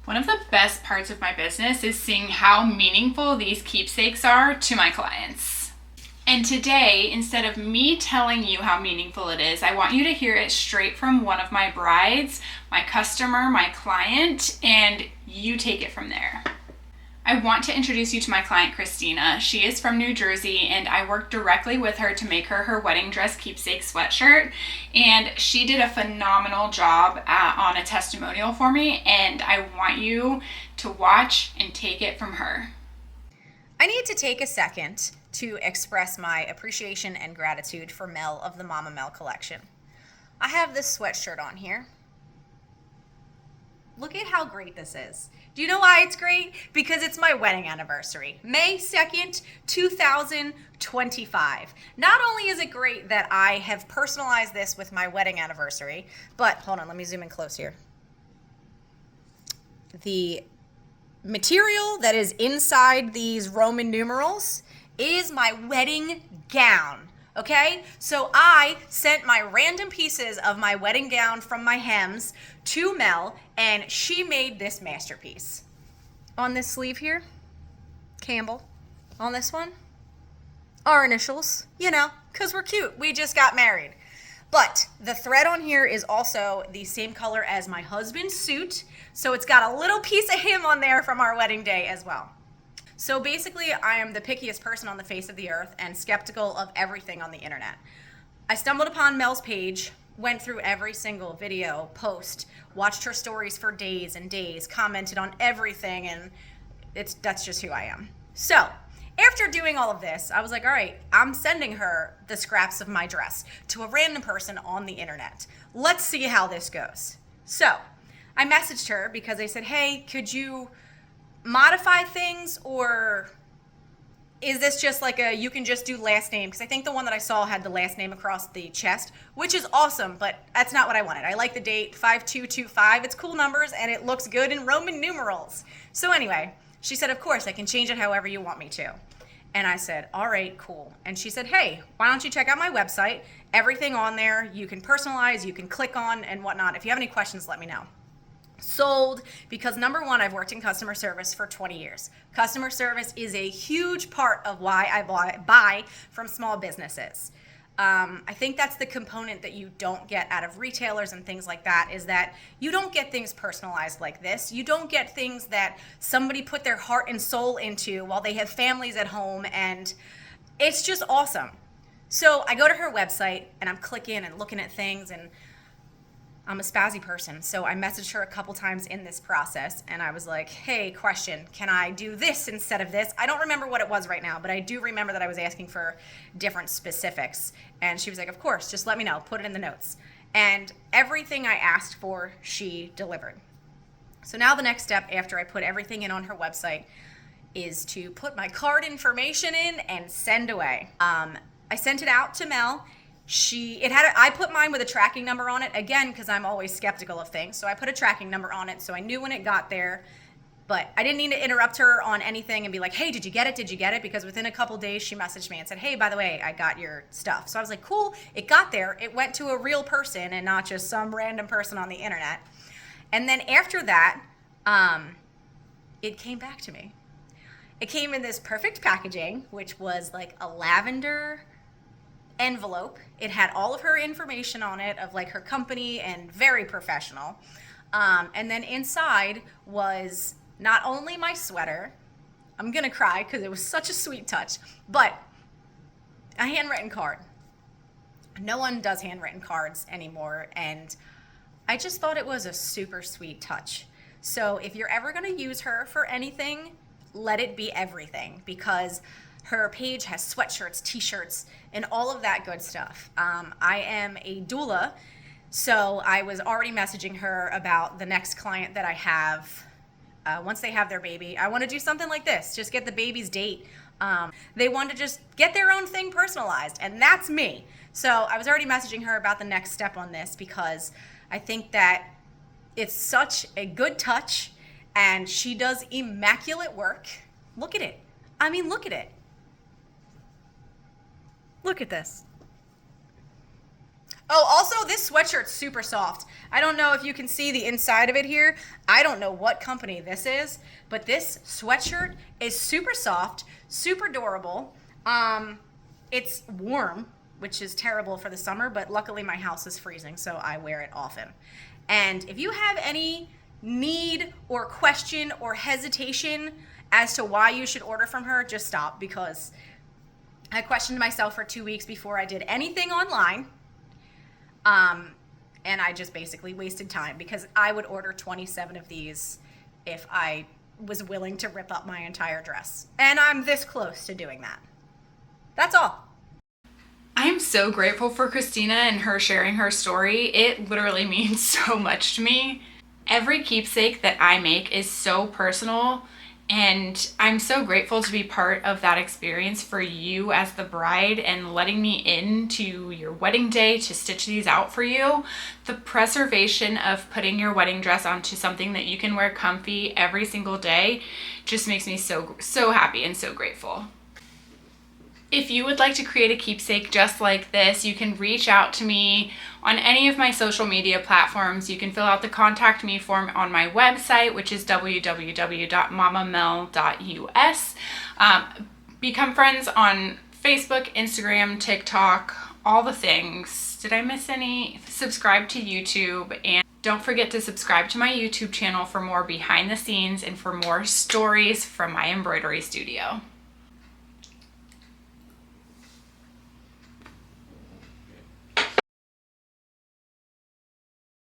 One of the best parts of my business is seeing how meaningful these keepsakes are to my clients. And today, instead of me telling you how meaningful it is, I want you to hear it straight from one of my brides, my customer, my client, and you take it from there. I want to introduce you to my client, Christina. She is from New Jersey, and I worked directly with her to make her wedding dress keepsake sweatshirt. And she did a phenomenal job on a testimonial for me, and I want you to watch and take it from her. I need to take a second to express my appreciation and gratitude for Mel of the Mama Mel collection. I have this sweatshirt on here. Look at how great this is. Do you know why it's great? Because it's my wedding anniversary, May 2nd, 2025. Not only is it great that I have personalized this with my wedding anniversary, but hold on, let me zoom in close here. The material that is inside these Roman numerals is my wedding gown. Okay, so I sent my random pieces of my wedding gown from my hems to Mel, and she made this masterpiece. On this sleeve here, Campbell. On this one, our initials, because we're cute. We just got married. But the thread on here is also the same color as my husband's suit, so it's got a little piece of him on there from our wedding day as well. So basically, I am the pickiest person on the face of the earth and skeptical of everything on the internet. I stumbled upon Mel's page, went through every single video, post, watched her stories for days and days, commented on everything, and that's just who I am. So, after doing all of this, I was like, all right, I'm sending her the scraps of my dress to a random person on the internet. Let's see how this goes. So, I messaged her because I said, hey, could you modify things, or is this just like you can just do last name? Because I think the one that I saw had the last name across the chest, which is awesome, but that's not what I wanted. I like the date 5225. It's cool numbers and it looks good in Roman numerals. So anyway, she said, of course, I can change it however you want me to. And I said, all right, cool. And she said, hey, why don't you check out my website? Everything on there, you can personalize, you can click on and whatnot. If you have any questions, let me know. Sold, because number one, I've worked in customer service for 20 years. Customer service is a huge part of why I buy from small businesses. I think that's the component that you don't get out of retailers and things like that, is that you don't get things personalized like this. You don't get things that somebody put their heart and soul into while they have families at home, and it's just awesome. So I go to her website and I'm clicking and looking at things, and I'm a spazzy person, so I messaged her a couple times in this process, and I was like, hey, question, can I do this instead of this? I don't remember what it was right now, but I do remember that I was asking for different specifics, and she was like, of course, just let me know, put it in the notes. And everything I asked for, she delivered. So now the next step after I put everything in on her website is to put my card information in and send away. I sent it out to Mel. I put mine with a tracking number on it, again, because I'm always skeptical of things. So I put a tracking number on it so I knew when it got there. But I didn't need to interrupt her on anything and be like, hey, did you get it? Did you get it? Because within a couple days, she messaged me and said, hey, by the way, I got your stuff. So I was like, cool, it got there. It went to a real person and not just some random person on the internet. And then after that, it came back to me. It came in this perfect packaging, which was like a lavender envelope. It had all of her information on it of like her company, and very professional. And then inside was not only my sweater, I'm gonna cry because it was such a sweet touch, but a handwritten card. No one does handwritten cards anymore, and I just thought it was a super sweet touch. So if you're ever gonna use her for anything, let it be everything, because her page has sweatshirts, t-shirts, and all of that good stuff. I am a doula, so I was already messaging her about the next client that I have. Once they have their baby, I want to do something like this, just get the baby's date. They want to just get their own thing personalized, and that's me. So I was already messaging her about the next step on this, because I think that it's such a good touch, and she does immaculate work. Look at it. I mean, look at it. Look at this. Oh, also, this sweatshirt's super soft. I don't know if you can see the inside of it here. I don't know what company this is, but this sweatshirt is super soft, super durable. It's warm, which is terrible for the summer, but luckily my house is freezing, so I wear it often. And if you have any need or question or hesitation as to why you should order from her, just stop, because I questioned myself for 2 weeks before I did anything online. And I just basically wasted time, because I would order 27 of these if I was willing to rip up my entire dress. And I'm this close to doing that. That's all. I am so grateful for Christina and her sharing her story. It literally means so much to me. Every keepsake that I make is so personal, and I'm so grateful to be part of that experience for you as the bride and letting me into your wedding day to stitch these out for you. The preservation of putting your wedding dress onto something that you can wear comfy every single day just makes me so happy and so grateful. If you would like to create a keepsake just like this, you can reach out to me on any of my social media platforms. You can fill out the contact me form on my website, which is www.mamamel.us. Become friends on Facebook, Instagram, TikTok, all the things. Did I miss any? Subscribe to YouTube, and don't forget to subscribe to my YouTube channel for more behind the scenes and for more stories from my embroidery studio.